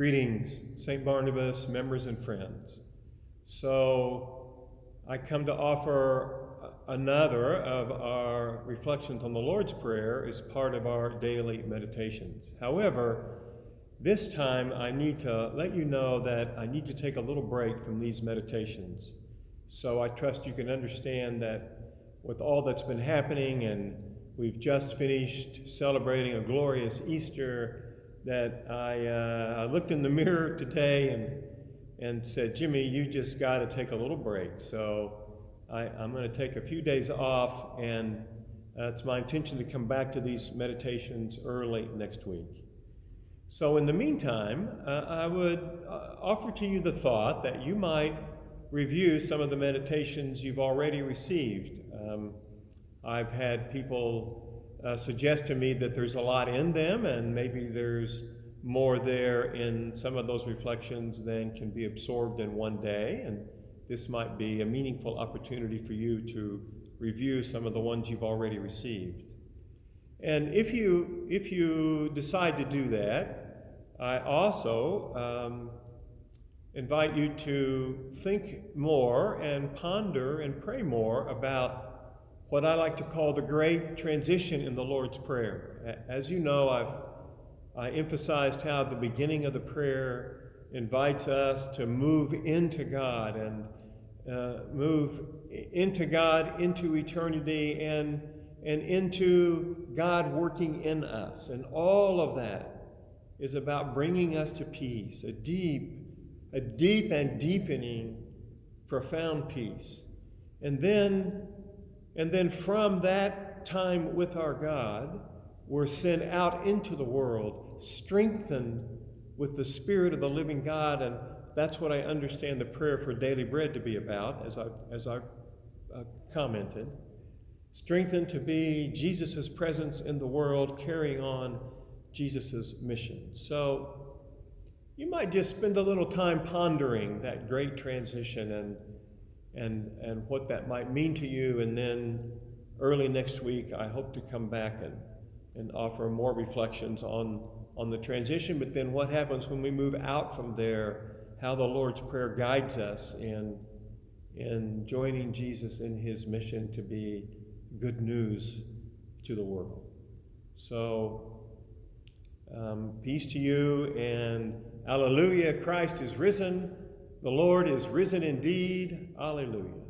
Greetings, St. Barnabas, members and friends. So I come to offer another of our reflections on the Lord's Prayer as part of our daily meditations. However, this time I need to let you know that I need to take a little break from these meditations. So I trust you can understand that with all that's been happening, and we've just finished celebrating a glorious Easter, that I looked in the mirror today and said, Jimmy, you just got to take a little break. So I'm going to take a few days off, and it's my intention to come back to these meditations early next week. So in the meantime, I would offer to you the thought that you might review some of the meditations you've already received. I've had people suggest to me that there's a lot in them, and maybe there's more there in some of those reflections than can be absorbed in one day, and this might be a meaningful opportunity for you to review some of the ones you've already received. And if you decide to do that, I also invite you to think more and ponder and pray more about what I like to call the great transition in the Lord's Prayer. As you know, I emphasized how the beginning of the prayer invites us to move into God and move into God, into eternity, and into God working in us. And all of that is about bringing us to peace, a deep and deepening, profound peace. And then from that time with our God, we're sent out into the world, strengthened with the Spirit of the living God, and that's what I understand the prayer for daily bread to be about, as I commented. Strengthened to be Jesus' presence in the world, carrying on Jesus' mission. So you might just spend a little time pondering that great transition and what that might mean to you, and then early next week I hope to come back and offer more reflections on the transition, but then what happens when we move out from there, how the Lord's Prayer guides us in joining Jesus in his mission to be good news to the world. So peace to you, and Alleluia, Christ is risen. The Lord is risen indeed. Alleluia.